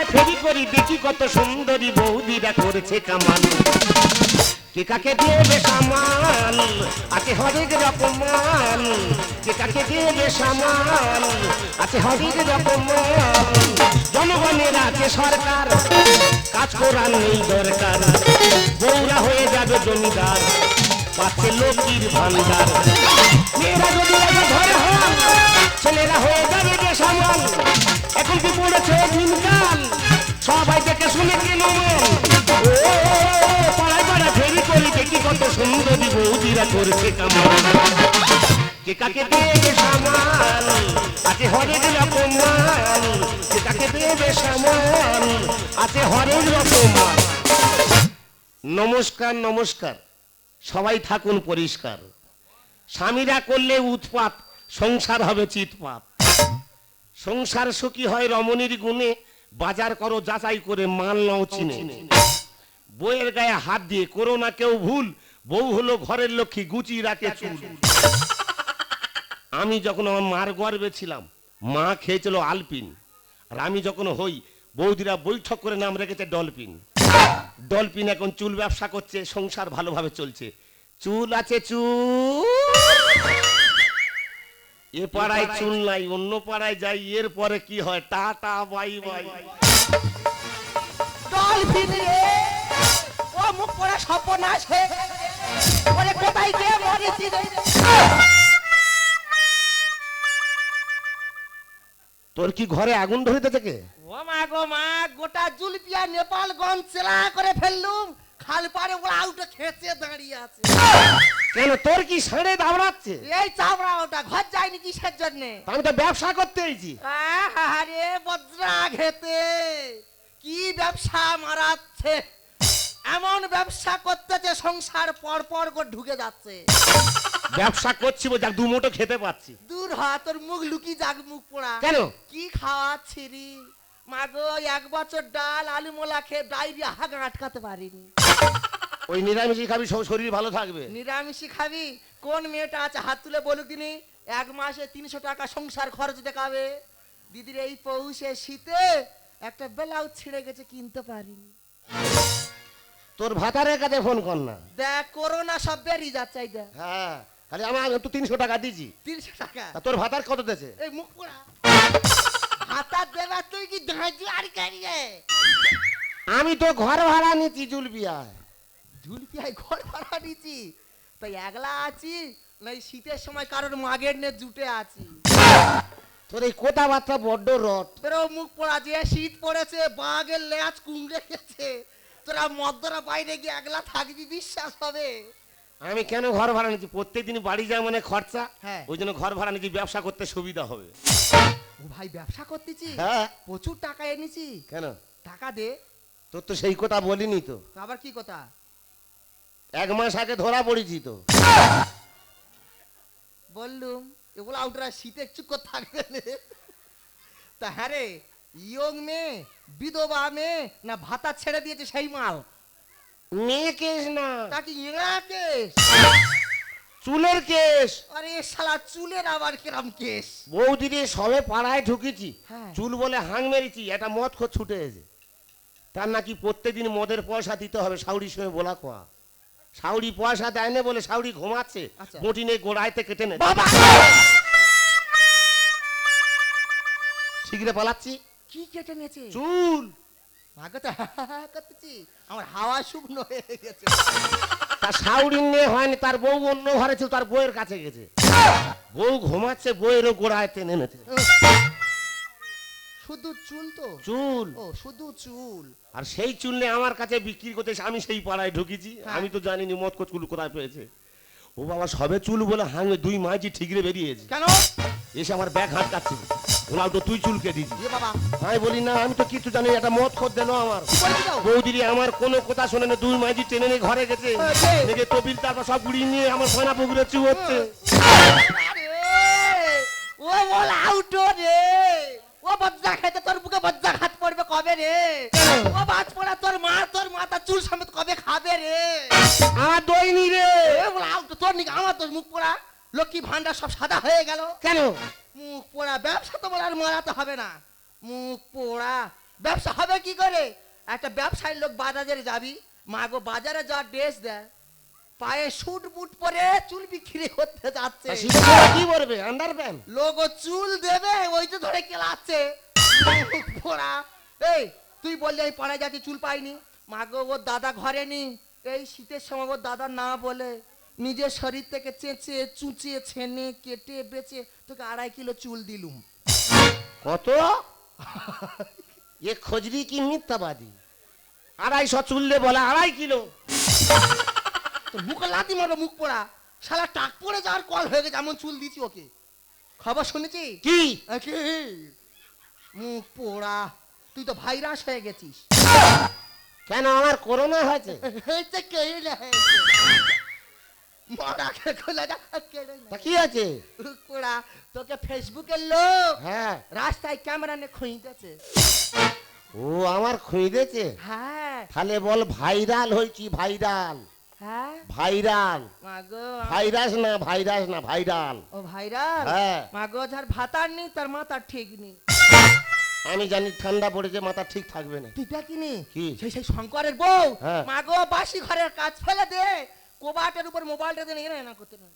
পাড়ায় ফেরি করি দেখি কত সুন্দরী বৌদিরা করেছে কামাল। কে কাকে দেবে সামাল আছে হরেক রকম মাল, কে কাকে দেবে সামাল আছে হরেক রকম মাল। জনগণের আছে সরকার, কাজ করার নেই দরকার, বউরা হয়ে যাবে জমিদার, পাচ্ছে লক্ষ্মীর ভান্ডার। মেয়েরা যদি ঘরে হন, ছেলেরা হয়ে যাবে বেসামাল। এখন কি পড়েছে দিনকাল, সবাই দেখে শুনে কেন পাড়ায় পাড়ায় ফেরি করি দেখি কত সুন্দরী বৌদিরা করেছে কামাল। কে কাকে দেবে সামাল আছে হরেক রকম মাল, কে কাকে দেবে সামাল আছে হরেক রকম মাল। নমস্কার নমস্কার, সবাই থাকুন পরিষ্কার। স্বামীরা করলে উৎপাত, সংসার হবে চিৎপাত। সংসার সুখী হয় রমণীর গুণে, বাজার করো যাচাই করে মাল নাও চিনে। বউয়ের গায়ে হাত দিয়ে করো না কেউ ভুল, বউ হলো ঘরের লক্ষ্মী গুচি রাখে চুল। আমি যখন আমার মার গর্বে ছিলাম, মা খেয়েছিল আলপিন, আর আমি যখন হই বৌদিরা বৈঠক করে নাম রেখেছে ডলফিন। ডলফিন এখন চুল ব্যবসা করছে, সংসার ভালোভাবে চলছে। চুল আছে চুল, এ পাড়ায় চুল নাই, অন্য পাড়ায় যাই, এর পরে কি হয় টাটা বাই বাই। ডলফিন রে, ও মুখ পড়া সর্বনাশ হয়ে ওরে কোথায় গিয়ে মরেছি রে। তোর কি ঘরে আগুন ধরিতে থেকে? ও মা গো মা, গোটা জুলপিয়া নেপালগঞ্জ চেলা করে ফেললুম, খাল পারে ওরা আউটে খেচে দাঁড়িয়ে আছে। কেন তোর কি ছেড়ে দাবড়াচ্ছে? এই চাবড়া ওটা ঘর যায়নি কিসের জন্য? আমি তো ব্যবসা করতে এসেছি। আরে বজ্রা ঘেতে কি ব্যবসা মারাচ্ছে, এমন ব্যবসা করতেছে সংসার পর পর করে ঢুকে যাচ্ছে। ব্যবসা করছি বলে দু মুঠো খেতে পাচ্ছি। দূর হ, তোর মুখ লুকি যাক মুখ পোড়া। কেন? কি খাওয়াচ্ছি রে মাগো, 1 বছর ডাল আলু মোলা খেয়ে ডায়রিয়া হাগ আটকাতে পারিনি। ওই নিরামিষই খাবি, শরীর ভালো থাকবে। নিরামিষই খাবি? কোন মেয়েটা আছে হাত তুলে বলুক দিনি 1 মাসে 300 টাকা সংসার খরচ দেখাবে? দিদির এই পৌষে শীতে একটা ব্লাউজ ছিঁড়ে গেছে, কিনতে পারিনি। তোর ভাতারের কাছে ফোন কর না। দেখ করোনা সব বেরিয়ে যাচ্ছে। এই দেখ, হ্যাঁ, খালি আমার তো 300 টাকা দিয়েছি। 300 টাকা? তা তোর ভাতার কত দিয়েছে? এই মুখ পোড়া হাতা দেবা তুই কি ধাঁজু আর কারিয়ে? আমি তো ঘর ভাড়া নিচ্ছি জুলপিয়ায়। ঝুলপিয়ায় ঘর ভাড়া নিচ্ছি? তাই একলা আছি না এই শীতের সময় কারোর মাগের নে জুটে আছি? তোর এই কথাবার্তা বড্ড রট। তোর মুখ পোড়া, যে শীত পড়েছে বাঘের লেজ কুমড়ে গেছে, তোরা মদ্দরা বাইরে গিয়ে একলা থাকবি বিশ্বাস হবে? আমি কেন ঘর ভাড়া নিচ্ছি? প্রত্যেকদিন বাড়ি যায় মানে খরচা, হ্যাঁ। ওই জন্য ঘর ভাড়া নিচ্ছি, ব্যবসা করতে সুবিধা হবে। ও ভাই ব্যবসা করতেছি? হ্যাঁ। প্রচুর টাকা এনেছি। কেন? টাকা দে। তোর তো সেই কথা বলিনি তো। আবার কি কথা? 1 মাস আগে ধরা পড়েছি তো। বললুম এগুলো আউটরা শীতে চুপ করে থাকবে না। তা হ্যাঁ রে, ইয়ং মেয়ে বিধবা মেয়ে না ভাতা ছেড়ে দিয়েছে সেই মাল? মেয়ে কেস না, তাকে ইংরা কেস? চুলের কেস। আরে শালা চুলের আবার কিরম কেস? বৌদিরে সবে পাড়ায় ঢুকেছি, হ্যাঁ। চুল বলে হাং মেরেছি, একটা মদ খোঁজ ছুটে এসে তার নাকি প্রত্যেকদিন মদের পয়সা দিতে হবে। সাউরির সঙ্গে বলা কোয়া, সাউরি পয়সা দেয় না বলে সাউরি ঘুমাচ্ছে, আচ্ছা। বটি নিয়ে গোড়াইতে কেটে নে। বাবা ঠিকরে পালাচ্ছি। কি কেটে নিয়েছে? চুল। আগে তো করতেছি, আমার হাওয়া শুকনো হয়ে গেছে। তার সাউরি নিয়ে হয়নি, তার বউ অন্য ঘরে ছিল, তার বউয়ের কাছে গেছে। বউ ঘুমাচ্ছে, বউয়েরও গোড়াইতে নেমেছে। শুধু চুল তো? চুল। ও শুধু চুল। আর সেই চুল নিয়ে আমার কাছে বিক্রি করতে এসে আমি সেই পাড়ায় ঢুকেছি। হ্যাঁ। আমি তো জানিনি মদ কো চুল কোথায় পেয়েছে। ও বাবা, সবে চুল বলে হাঙে 2 মাঝি ঠিকরে বেরিয়েছে। কেন? এসে আমার ব্যাগ হাত কাটছে, ওনাও তো তুই চুল কেটেছি। এ বাবা, আমি বলি না, আমি তো কিছু জানি না, একটা মদ খোঁজ দিল আমার। কি বলছি দাও? বৌদিরি আমার কোনো কথা শোনে না, 2 মাঝি টেনে নিয়ে ঘরে গেছে। আরে। দেখে তবিল তারপর সব গুড়িয়ে নিয়ে আমার সোনা পুকুরে চু হচ্ছে। আরে ও বল আউটো রে, ও বজ্জা খেতে তোর বুকে বজ্জা খাত পড়বে কবে রে? ও বাজ পড়া তোর মা তোর মাথা চুল সমেত কবে খাবে রে? আমার দইনি রে। এ বল আউটো তোর নিকে আমার তোর মুখ পোড়া লক্ষ্মী ভান্ডার সব সাদা হয়ে গেল। কেন? মুখ পোড়া ব্যবসা তো বলে আর মারাতে হবে না। মুখ পোড়া ব্যবসা হবে কি করে? একটা ব্যবসায়ী লোক বাজারে যাবি, মা গো বাজারে যা ড্রেস দেয়, পায়ে শুট বুট পরে চুল বিক্রি করতে যাচ্ছে। শীতের সময় কি পরবে? আন্ডারপ্যান্ট। লোক ও চুল দেবে, ওই তো ধরে কেলাচ্ছে পোড়া। এই তুই বললি এই পাড়ায় যাচ্ছি চুল পাইনি, মা গো ওর দাদা ঘরে নি, এই শীতের সময় ওর দাদা না বলে নিজের শরীর থেকে চেঁচে চুচিয়ে ছেনে কেটে বেচে তোকে 2.5 কিলো চুল দিলুম। কত? এ খোঁজরি কি মিথ্যাবাদী? 250 চুললে বলে 2.5 কিলো। তোর মুখে লাথি মারো মুখ পোড়া, শালা টাক পড়ে যাওয়ার কল হয়ে গেছে, এমন চুল দিছি ওকে। খবর শুনেছি কি? কি? মুখ পোড়া, তুই তো ভাইরাস হয়ে গেছিস। কেন, আমার করোনা হয়েছে? হয়েছে কেলে হয়েছে মরাকে খোলা যা কেলে তা কি আছে? পোড়া, তোকে ফেসবুকের লোক হ্যাঁ। রাস্তায় ক্যামেরা নিয়ে খুঁজতেছে। ও আমার খুঁজেছে? হ্যাঁ তাহলে বল ভাইরাল হয়েছি, ভাইরাল। হ্যাঁ ভাইরাল, মাগো, ভাইরাস না, ভাইরাস না, ভাইরাল। ও ভাইরাল। হ্যাঁ। মাগো যার ভাতার নেই তার মাথা ঠিক নেই। আমি জানি ঠান্ডা পড়েছে, মাথা ঠিক থাকবে না। তুই দেখিনি কি? সেই সেই শঙ্করের বউ। হ্যাঁ। মাগো বাসি ঘরের কাজ ফেলে দে, কোবাটের উপর মোবাইলটা দিয়ে নিয়ে না করতে না।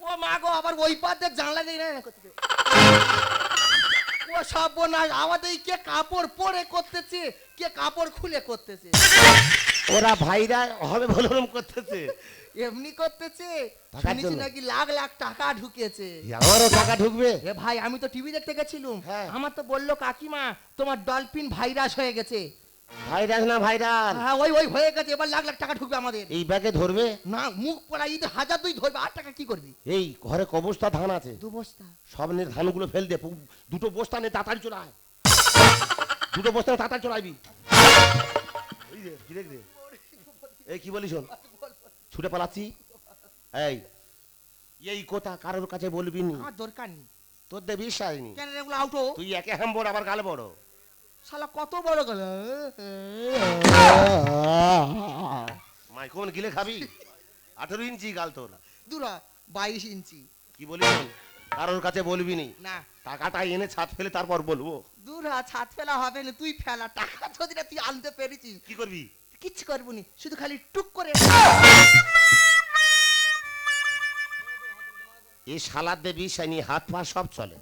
ও মাগো আবার ওই পাতে জানলা দিয়ে না করতে দে। ও সব না আমাদের কে কাপড় পরে করতেছে, কে কাপড় খুলে করতেছে। ওরা ভাইরাল হবে বলুন করতেছে, এমনি করতেছে। টাকার শুনেছি জন্য। নাকি লাখ লাখ টাকা ঢুকেছে। আমারও টাকা ঢুকবে। এ ভাই আমি তো টিভি দেখতে গেছিলাম, হ্যাঁ। আমার তো বললো কাকিমা তোমার ডলফিন ভাইরাস হয়ে গেছে। ভাইরাস না, ভাইরাল। হ্যাঁ ওই ওই হয়ে গেছে, এবার লাখ লাখ টাকা ঢুকবে আমাদের। এই ব্যাগে ধরবে না মুখ পড়া ঈদ 1000 তুই ধরবে, 8 টাকা কি করবি? এই ঘরে ক বস্তা ধান আছে? 2 বস্তা। সব নিয়ে ধানগুলো ফেল দে, দুটো বস্তা নিয়ে তাড়াতাড়ি চলে আয়। দুটো বস্তা নিয়ে তাড়াতাড়ি চলে আইবি। এই রে, কি রে? এই কি বলিস? শোন, ছুটে পালাচ্ছি। এই কথা কারোর কাছে বলবি নি, আমার দরকার নেই। তোর দে বিশ্বাস নেই। কেন এগুলো আউটো? তুই একে হাম বড়, আবার গাল বড়। শালা কত বড় গেল। মাইকোন গিলে খাবি? 18 ইঞ্চি গাল তোর। দূরা 22 ইঞ্চি। কি বলিস? শোন, কারোর কাছে বলবি নি। না টাকাটা এনে ছাদ ফেলে তারপর বলবো। দূরা ছাদ ফেলা হবে না, তুই ফেলা টাকা যদি না তুই আনতে পেরেছিস। কি করবি? কিচ্ছু করবো নি, শুধু খালি টুক করে। এই শালার দে বিষয় নিয়ে হাত পা সব চলে।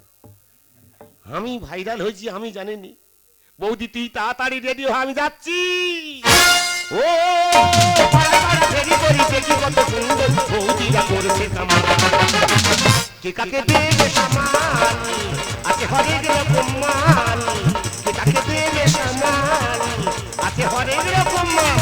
আমি ভাইরাল হয়েছি আমি জানিনি। বৌদি তুই তাড়াতাড়ি রেডি হ, আমি যাচ্ছি। ও পাড়া পাড়া ফেরি করি, দেখি কত সুন্দর বৌদিরা করেছে কামাল। কে কাকে দেবে সামাল, আছে হরেক রকম মাল। কে কাকে দেবে সামাল, আছে হরেক রকম মাল।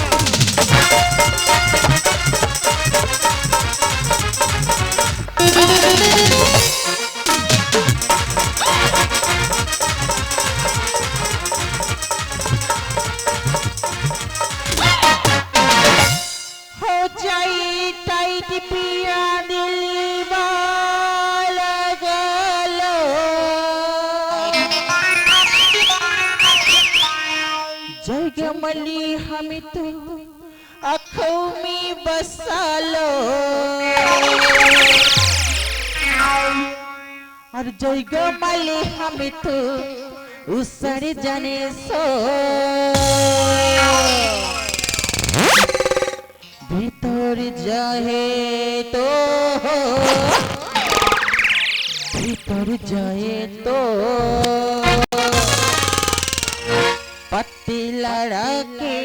हो जाई टाइट पिया दिल वाल गलो जगमली हम तो आँखों में बसालो और जगमली हम तो उसर जाने सो ভিতর যাহে তো ভিতর যায়ে তো पत्ती लड़ा के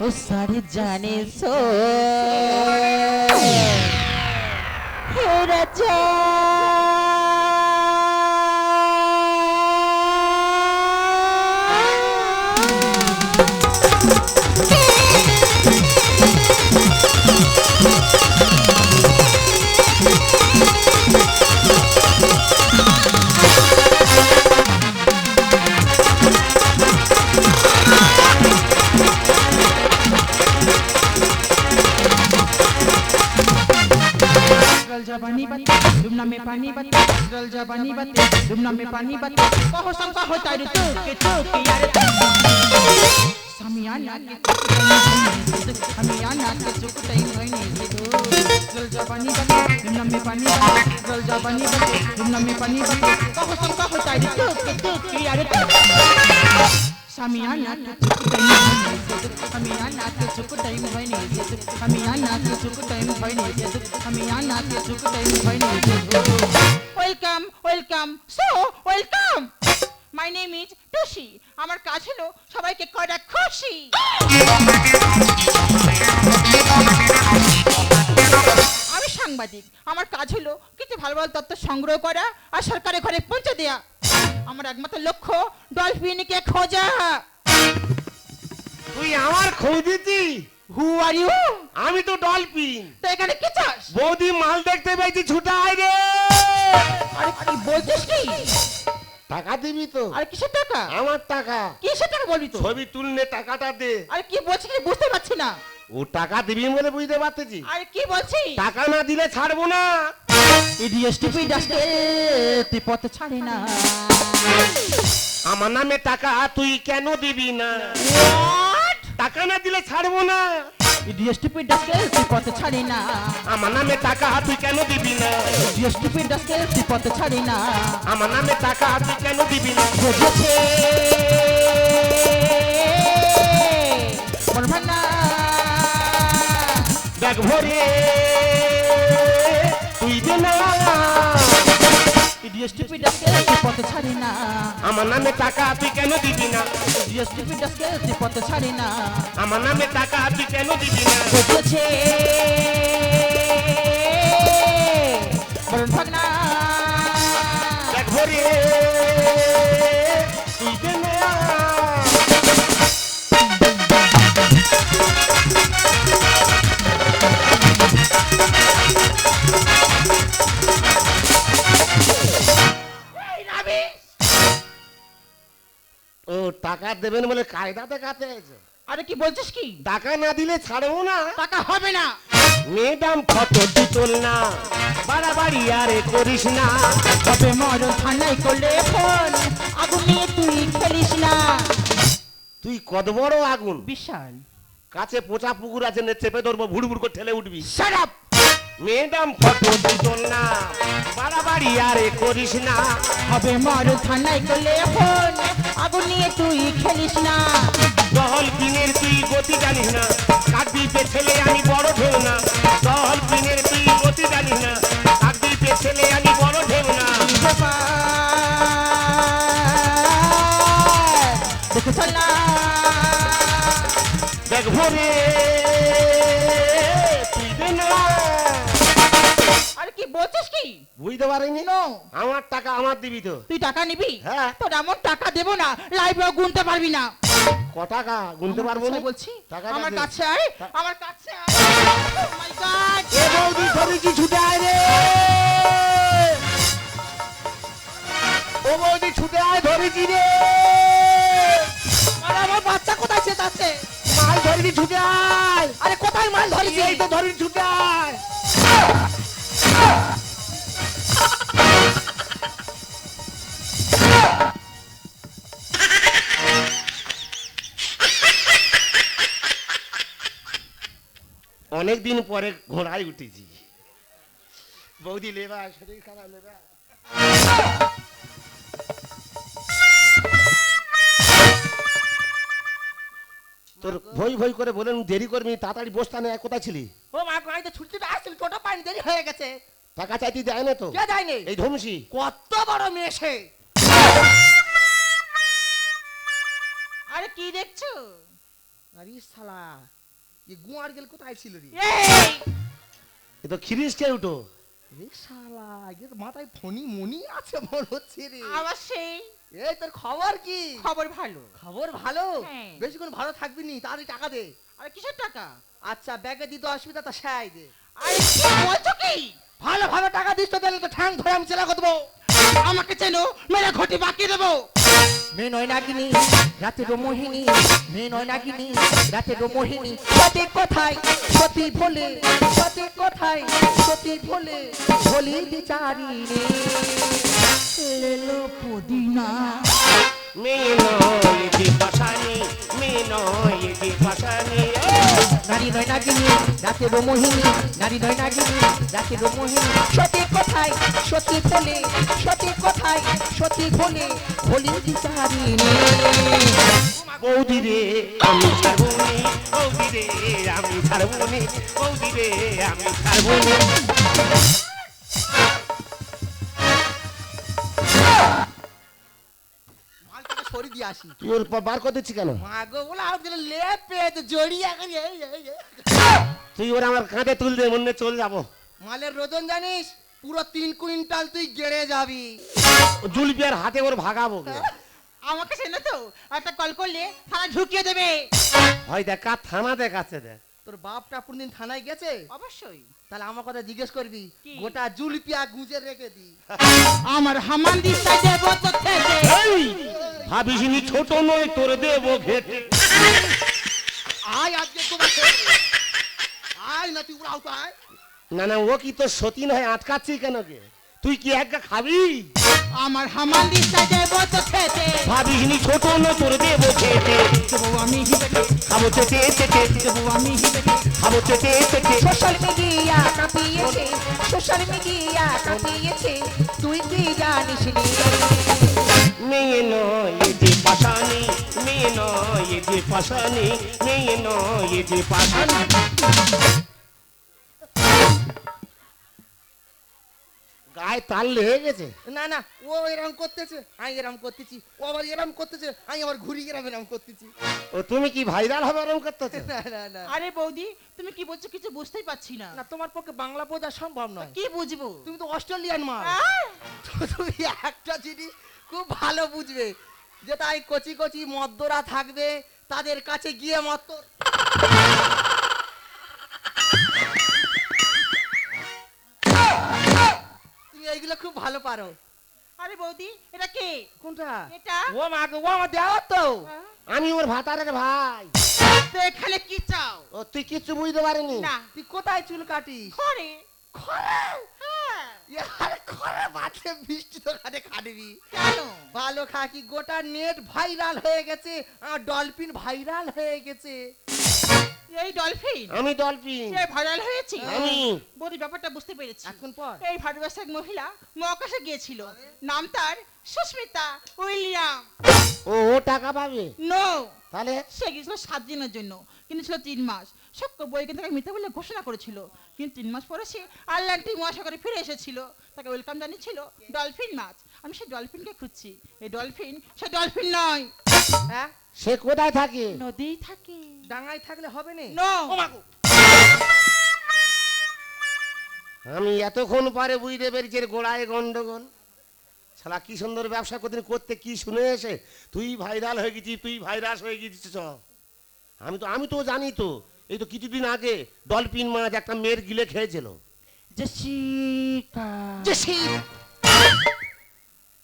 वो सारे जाने सो हे राजा पानी बत्ती डुमना में पानी बत्ती जल जा पानी बत्ती डुमना में पानी बत्ती कहो शंका होता रे तो के यार समियाना के समियाना के चुक टाइम होने से दो जल जा पानी बत्ती डुमना में पानी बत्ती जल जा पानी बत्ती डुमना में पानी बत्ती कहो शंका होता रे तो के यार শামিয়ানা কিছু টাইম হয়নি শামিয়ানা কিছু টাইম হয়নি শামিয়ানা কিছু টাইম হয়নি শামিয়ানা কিছু টাইম হয়নি welcome welcome so welcome my name is Tusi আমার কাজ হলো সবাইকে করা খুশি আমি সাংবাদিক আমার কাজ হলো কিছু ভালো ভালো তথ্য সংগ্রহ করা আর সরকারের ঘরে পৌঁছে দেয়া আমার একমাত্র লক্ষ্য ডলফিনকে খোঁজা তুই আমার খোঁজ দিতি? হু আর ইউ আমি তো ডলফিন। তো এখানে কি চাস বৌদি মাল দেখতে পেয়েছি, ছুটে আয় রে। আরে কি বলছিস কি টাকা দিবি তো? আরে কিসের টাকা আমার টাকা। কিসের টাকা বলবি তো ছবি তুলনে টাকাটা দে। আরে কি বলছিস কি বুঝতে পারছি না ও টাকা দিবি বলে বুঝতে পারতেছি। আরে কি বলছিস টাকা না দিলে ছাড়বো না। ইডিয়েট স্টুপিড আজকে তুই পথ ছাড়ে না আমার নামে টাকা তুই কেন দিবি না? টাকা না দিলে ছাড়বো না। ইডিয়েট স্টুপিড আজকে তুই পথ ছাড়ে না আমার নামে টাকা তুই কেন দিবি না? ইডিয়েট স্টুপিড আজকে তুই পথ ছাড়ে না আমার নামে টাকা তুই কেন দিবি না? বুঝেছে বল ভান্না ব্যাগ ভরে তুই দে না। ইডিয়েট স্টুপিড আজকে তুই পথ ছাড়ে না আমার নামে টাকা তুই কেন দিবি না? ইডিয়েট স্টুপিড আজকে তুই পথ ছাড়ে না আমার নামে টাকা তুই কেন দিবি না? বুঝেছে বল ভান্না ব্যাগ ভরে তুই দে না। ও টাকা দেবেন বলে কায়দাতে কাতে আছে। আরে কি বলছিস কি টাকা না দিলে ছাড়বো না। টাকা হবে না ম্যাডাম ফটো তুই তোল না, বাড়াবাড়ি আরে করিস না। তবে মরণ থানায় করলে ফোন আগুন নিয়ে তুই খেলিস না তুই কত বড় আগুন? বিশাল কাছে পোচা পুকুর আছে, নে চেপে ধরবো, ভুড় ভুড় করে ঠেলে উঠবি। শাট আপ ম্যাডাম ফটো তুই তোল না, বাড়াবাড়ি আরে করিস না। হবে মরণ থানায় করলে ফোন আগুন নিয়ে তুই খেলিস না দহল পিনের তুই গতি জানিস না, কাকদি পেছলে আমি বড় ঢেউ না। দহল পিনের তুই গতি জানিস না, কাকদি পেছলে আমি বড় ঢেউ না। দেখে চল না দেখ ভরে তুই দে না। আরে কি বলছিস কি বুঝতে পারিনি। নো আমার টাকা আমার দিবি তো? তুই টাকা নিবি হ্যাঁ। তোর এমন টাকা দেবো না লাইভে গুনতে পারবি না ক টাকা গুনতে পারবো না? বলছি টাকাটা আমার দে। কাছে আয় আমার কাছে আয় Oh my God! এ বৌদি ছবি কি ছুটে আয় রে। ও বৌদি ছুটে আয়, ধরেছি রে। আরে আমার বাচ্চা কোথায় চেতাচ্ছে? মাল ধরেছি, ছুটে আয়। আরে কোথায় মাল ধরেছি? এই তো ধরেছি, ছুটে আয়। অনেকদিন পরে ঘোড়ায় উঠেছি। বৌদি লেবা, শরীর খারাপ লেবা। তোর ভই ভই করে বলেন দেরি করবি, তাড়াতাড়ি বসতা নেই, কোথায় ছিলি? ও মা গো, আমি তো ছুটতে আসছিল, টোটো পানি দেরি হয়ে গেছে। টাকা চাইতে দেয় না তো? কে যায়নি? এই ধমসি। কত বড় মেয়ে সে! আরে কি দেখছো আরে শালা, এই গুয়ার গেল কোথায় ছিল রে? এই এ তো খিরিস কে উঠো। এই শালা, এর মাথায় ফণি মনি আছে মনে হচ্ছে রে। আবার সেই এই তোর খবর কি? খবর ভালো খবর ভালো? হ্যাঁ। বেশিক্ষণ ভালো থাকবি নি, তাড়াতাড়ি টাকা দে। আরে কিসের টাকা আচ্ছা ব্যাগে দিতে অসুবিধা, তা সাই দে। আরে কি বলছো কি ভালোভাবে টাকা দিস তো, তাহলে তো ঠ্যাং ধরে আমি চেলা করবো। আমাকে চেনো মেরে ঘটি বাকি দেবো মেয়ে নয় নাগিনী, রাতে মোহিনী। মেয়ে নয় নাগিনী, রাতে মোহিনী। সতী কোথায় সতী ভোলে, সতী কোথায় সতী ভোলে, ভোলি বিচারি রে। লেলো পুদিনা মেয়ে নয় যে পাশানি, মেয়ে নয় যে পাশানি। নারী নয় নাগিনী, রাতে মোহিনী। নারী নয় নাগিনী, রাতে মোহিনী। সতী কোথায় সতী ভোলে, সতী কোথায় সতী ভোলে, ভোলি বিচারি রে। বৌদি রে আমি ছাড়বনি, বৌদি রে আমি ছাড়বনি, বৌদি রে আমি ছাড়বনি। মালটাকে সরি দিয়ে আসি। তুই ওর বার করে দিচ্ছি কেন? মা গো বলে আউট গেলে লেপে জড়িয়ে করে তুই ওরা আমার কাঁধে তুল দে, মনে চল যাবো। মালের রোজন জানিস পুরো 3 কুইন্টাল তুই গেড়ে যাবি। জুলপি আর হাতে ওর ভাগাবো গে। আমাকে চেনো তো, একটা কল করলে থানা ঢুকিয়ে দেবে। হয় দেখ কার থানা দেখাচ্ছে দেখ। তোর বাপটা কোনদিন থানায় গেছে? অবশ্যই। তাহলে আমার কথা জিজ্ঞেস করবি, কি? গোটা জুলপিয়া গুঁজে রেখে দি। আমার হামানদি সাজে বত থেকে এই ভাবিসনি ছোট নয় তোর দেবো ঘেটে। আয় আজকে তোমার আয় না তুই উড়াও তো আয়। না না ও কি তোর সতীন হয় আটকাচ্ছি কেন কে? তুই কি একটা খাবি? আমার হামানদি সাজে বত থেকে ভাবিসনি ছোট নয় তোর দেবো ঘেটে। দেবো আমি হিবেকে, খাবো চেটে চেটে, দেবো আমি হিবেকে। খাবো চেটে চেটে। সোশ্যাল মিডিয়া কাঁপিয়েছে, সোশ্যাল মিডিয়া কাঁপিয়েছে, তুই কি জানিস রে? মেয়ে নয় এ যে পাশানি, মেয়ে নয় এ যে পাশানি, মেয়ে নয় এ যে পাশানি। গায়ে তাল লেগে গেছে। না না ও এরকম করতেছে আমি এরকম করতেছি, ও আবার এরকম করতেছে আমি আবার ঘুরি এরম করতেছি। ও তুমি কি ভাইরাল হবে এরকম করতেছো? না না না আরে বৌদি, তুমি কি বলছো কিছু বুঝতেই পারছি না। না তোমার পক্ষে বাংলা বোঝা সম্ভব নয়। কি বুঝবো? তুমি তো অস্ট্রেলিয়ান মাল। আহ! তো তুমি একটা জিনিস খুব ভালো বুঝবে, যে তাই কচি কচি মদ্যরা থাকবে তাদের কাছে গিয়ে মত্ত তুমি এইগুলো খুব ভালো পারো। আরে বৌদি, এটা কে? কোনটা? এটা? ও মা গো, ও আমার দেওয়া তো। আহ, আমি ওর ভাতারের ভাই। তো এখানে কি চাও? ও তুই কিচ্ছু বুঝতে পারিনি? না। তুই কোথায় চুল কাটিস? ঘরে। খরে? হ্যাঁ। ইয়ার খরে বাদে বৃষ্টি তো খাটে খাটবি। কেন? ভালো খাকি গোটা নেট ভাইরাল হয়ে গেছে, আর ডলফিন ভাইরাল হয়ে গেছে। এই ডলফিন আমি ডলফিন। সে ভাইরাল হয়েছে। আমি। বৌদি ব্যাপারটা বুঝতে পেরেছি। এখন পর এই ভারতবর্ষের এক মহিলা মহাকাশে গিয়েছিল, নাম তার সুস্মিতা উইলিয়াম। ও ও টাকা পাবে নো, তাহলে? সে গিয়েছিল 7 দিনের জন্য, কিন্তু ছিল 3 মাস। সক্য বই কিন্তু তাকে মিথ্যা বলে ঘোষণা করেছিল, কিন্তু 3 মাস পরে সে আটলান্টিক মহাসাগরে ফিরে এসেছিল। তাকে ওয়েলকাম জানিয়েছিল ডলফিন মাছ। আমি সেই ডলফিনকে খুঁজছি। এই ডলফিন সে ডলফিন নয়, হ্যাঁ সে কোথায় থাকে? নদীই থাকে। ডাঙায় থাকলে হবে না। নো, ও মা গো। আমি এতক্ষণ পরে বুঝতে পেরেছি এর গোড়ায় গন্ডগোল। শালা কি সুন্দর ব্যবসা করতে করতে কি শুনে এসে তুই ভাইরাল হয়ে গেছিস, তুই ভাইরাস হয়ে গেছিস। চ আমি তো জানি তো, এই তো কিছুদিন আগে ডলফিন মাছ একটা মেয়ের গিলে খেয়েছিল। জেসিকা। জেসি।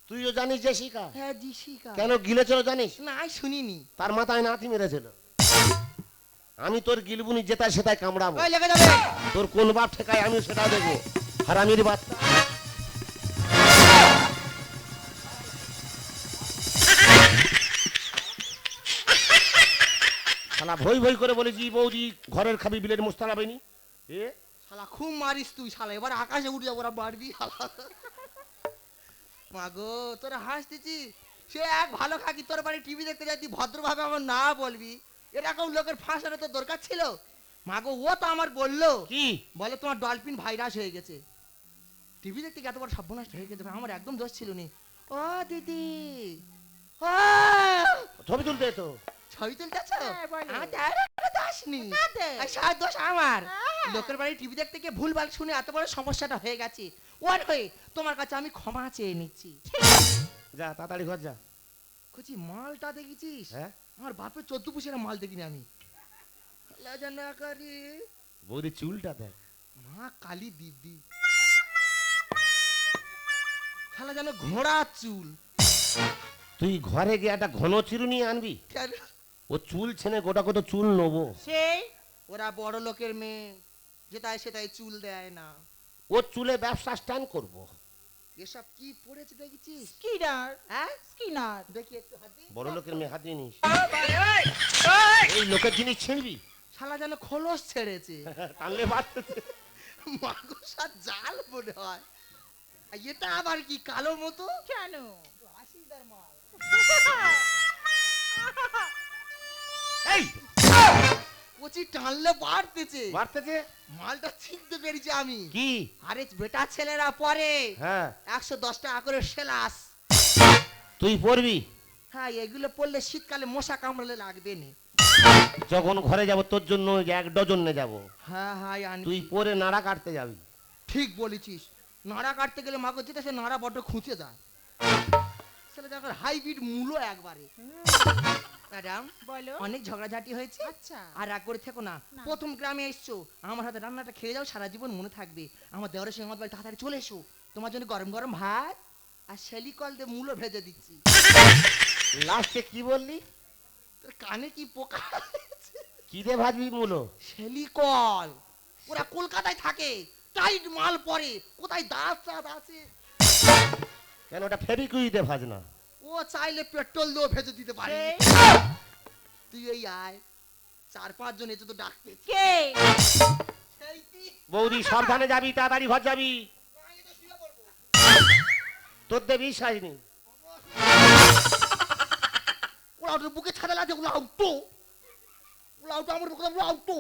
তুইও জানিস জেসিকা? হ্যাঁ জেসিকা। কেন গিলেছিল জানিস? না আমি শুনিনি। তার মাথায় নাতি মেরেছিল। আমি তোর গিলবুনি যেটাই সেটাই কামড়াবো। ওই লেগে যাবে। তোর কোন বাপ ঠেকায় আমি সেটা দেখবো। হারামির বাচ্চা। শালা ভই ভই করে বলেছি বৌদি ঘরের খাবি বিলের মোস্তালাবেনি। এ শালা খুব মারিস তুই শালা, এবার আকাশে উঠে যাবো, ওরা মারবি শালা। মা গো তোরা হাসতেছি, সে এক ভালো খাকি তোর বাড়ি টিভি দেখতে যাই, তুই ভদ্রভাবে আমার না বলবি? এরকম লোকের ফাঁসানো তো দরকার ছিল। মা গো ও তো আমার বললো, কি বলে তোমার ডলফিন ভাইরাস হয়ে গেছে। টিভি দেখতে গিয়ে এত বড় সর্বনাশ হয়ে গেছে, আমার একদম দোষ ছিল নি। ও দিদি, ও ছবি তুলতে তো? ছবি তুলতেছ? হ্যাঁ, বলো। আমার তার দোষ নেই, কাদের? আর সব দোষ আমার। হ্যাঁ। লোকের বাড়ি টিভি দেখতে গিয়ে ভুলভাল শুনে এত বড় সমস্যাটা হয়ে গেছে। ওর হয়ে তোমার কাছে আমি ক্ষমা চেয়ে নিচ্ছি। যা তাড়াতাড়ি ঘর যা। কুচি মালটা দেখেছিস? হ্যাঁ আমার বাপের 14 পুষের মাল দেখিনি আমি। লাজানা করি বৌদি চুলটা দেখ। মা কালী দিদি, শালা যেন ঘোড়া চুল। তুই ঘরে গিয়ে একটা ঘন চিরুনি আনবি। কেন? ও চুল ছেনে গোটা কত চুল নেবো। সেই ওরা বড় লোকের মেয়ে, যেটাই সেটাই চুল দেয় না। ওর চুলে ব্যবসা স্ট্যান্ড করবো। এসব কি পড়েছে দেখেছিস? স্কিনার। হ্যাঁ স্কিনার। দেখি একটু হাত দি। বড় লোকের মেয়ে হাত নিস। এই লোকের জিনিস ছিঁড়বি। শালা যেন খোলস ছেড়েছে। টানলে বাড়তেছে। মাগুসার জাল মনে হয়। আর এটা আবার কি কালো মতো? কেন? টানছি টানলে বাড়তেছে বাড়তেছে মালটা ছিনতে পেরেছি আমি। কি? আরে বেটা ছেলেরা পরে হ্যাঁ 110 টাকা করে সেলাস। তুই পড়বি? হ্যাঁ এগুলো পড়লে শীতকালে মশা কামড়ালে লাগবে না। যখন ঘরে যাব তোর জন্য 1 ডজন নিয়ে যাব। হ্যাঁ হ্যাঁ তুই পরে নাড়া কাটতে যাবি। ঠিক বলেছিস। নাড়া কাটতে গেলে মাকে যেতে সে নাড়া বড্ড খুঁচে যায়। ছেলে দেখার হাইব্রিড মূলো একবারে। ম্যাডাম বলো। অনেক ঝগড়াঝাটি হয়েছে। আচ্ছা। আর রাগ করে থেকো না। না। প্রথম গ্রামে এসছো, আমার হাতে রান্নাটা খেয়ে যাও, সারা জীবন মনে থাকবে। আমার দেওয়ারের সঙ্গে আমার বাড়ি তাড়াতাড়ি চলে এসো, তোমার জন্য গরম গরম ভাত আর শেলিকল দিয়ে মূলো ভেজে দিচ্ছি। লাস্টে কি বললি? তোর কানে কি পোকা? কি দিয়ে ভাজবি মূলো? শেলিকল। ওরা কলকাতায় থাকে, টাইট মাল পরে, কোথায় দাঁত চাঁদ আছে। কেন ওটা ফেবিকুইক দিয়ে ভাজ না? ও চাইলে পেট্রোল দিয়েও ভেজে দিতে পারে। তুই এই আয়, 4-5 জন এসে তো ডাকতে। কে? সেই কি? বৌদি সাবধানে যাবি, তাড়াতাড়ি ঘর যাবি। তোর দিয়ে বিশ্বাস নেই। ওরা ওদের বুকে ছাড়া লাগে, ওগুলো আউটো। ওগুলো আউটো, আমার বুকে ওগুলো আউটো।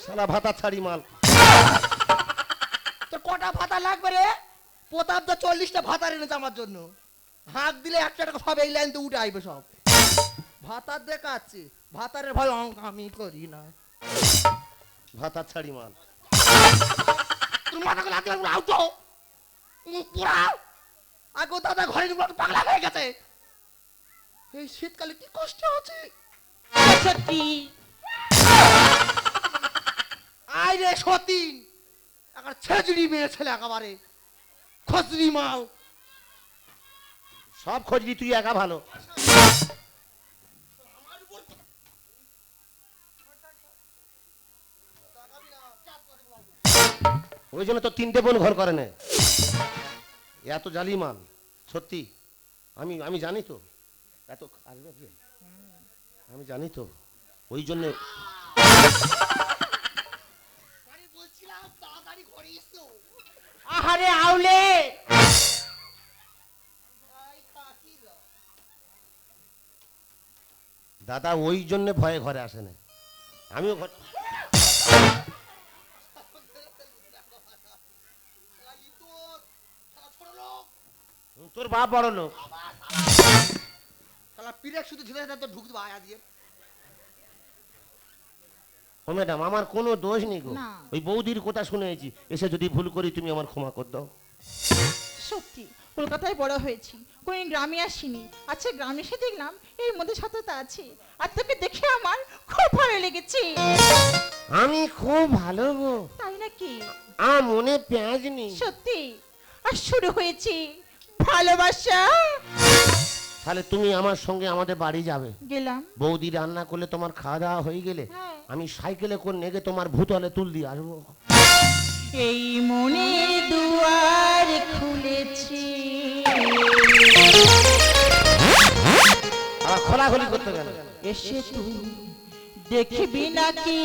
শালা ভাতা ছাড়ি মাল। তোর কটা ভাতা লাগবে রে? প্রতাপ দা 40টা ভাতা এনেছে আমার জন্য। হাত দিলে 1 টাকা সব এই লাইন তো উঠে আইবে সব। ভাতার দেখাচ্ছে, ভাতারের ভয় অঙ্ক আমি করি না। ভাতা ছাড়ি মাল। তোর মাথাকে লাগলে ওগুলো আউটো। পুরা আগো দাদা ঘরে ঢুকলো তো পাগলা হয়ে গেছে। এই শীতকালে কি কষ্ট আছে। সত্যি আয় রে সতীন, একটা ছেজড়ি মেয়ে ছেলে একেবারে খজরি মাল। সব খোঁজবি তুই একা ভালো। ওই জন্য তো 3টে বোন ঘর করে না। এত জালি মাল সত্যি। আমি জানি তো এত আসবে যে। আমি জানি তো ওই জন্য। আরে বলছিলাম তাড়াতাড়ি ঘরে এসো। আহারে আউলে দাদা ওই জন্য ভয়ে ঘরে আসে না। আমিও ঘর। তোর বাপ বড় লোক। শালা পিরেক শুধু ঝিলে তো ঢুক দেবো আয়া দিয়ে। ও ম্যাডাম আমার কোনো দোষ নেই গো। না। ওই বৌদির কথা শুনেছি, এসে যদি ভুল করি তুমি আমার ক্ষমা করে দাও। সত্যি কলকাতায় বড় হয়েছি, কোন গ্রামে আসিনি। আচ্ছা গ্রামে এসে দেখলাম এর মধ্যে সততা আছে, আর তোকে দেখে আমার খুব ভালো লেগেছে। আমি খুব ভালো গো। তাই নাকি? আমার মনে পেঁয়াজ নেই। সত্যি? আর শুরু হয়েছে ভালোবাসা। তাহলে তুমি আমার সঙ্গে আমাদের বাড়ি যাবে। গেলাম। বৌদি রান্না করলে তোমার খাওয়া দাওয়া হয়ে গেলে হ্যাঁ। আমি সাইকেলে করে নেগে তোমার ভূতলে তুল দিয়ে আসবো। এই মনে দুয়ার খুলেছি। আবার খোলাখুলি করতে গেল। এসে তুই দেখবি নাকি?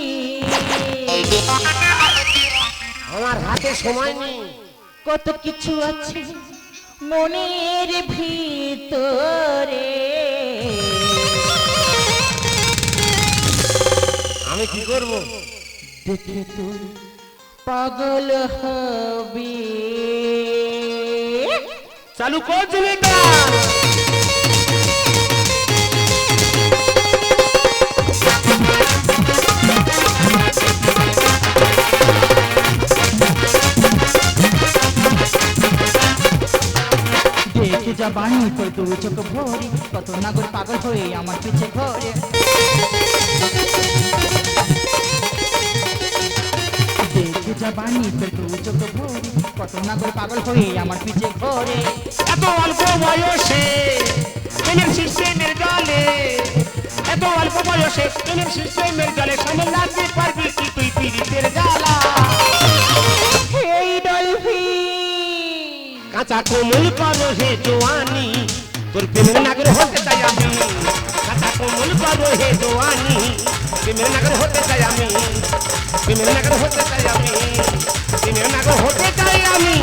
আমার হাতে সময় নেই। কত কিছু আছে মনের ভিতরে, আমি কি করব? দেখে তুই পাগল হবি। চালু কর জমিটা। দেখে যা বাণী তোর দু চোখ ভরি, কত নাগর পাগল হয়ে আমার পিছে ঘরে। দেখে যা বাণী তোর দু চোখ ভরি, কত নাগর পাগল হয়ে আমার পিছে ঘরে। এত অল্প বয়সে প্রেমের সিস্টেমের জলে, এত অল্প বয়সে প্রেমের সিস্টেমের জলে সামলাতে পারবি কি তুই পীড়িতের জ্বালা? এই ডলফি কাঁচা কোমল করো হে জোয়ানি, তোর প্রেমের নাগর হতে চাই আমি। কাঁচা কোমল করো হে জোয়ানি, প্রেমের নাগর হতে চাই আমি। প্রেমের নাগর হতে চাই আমি। প্রেমের নাগর হতে চাই আমি।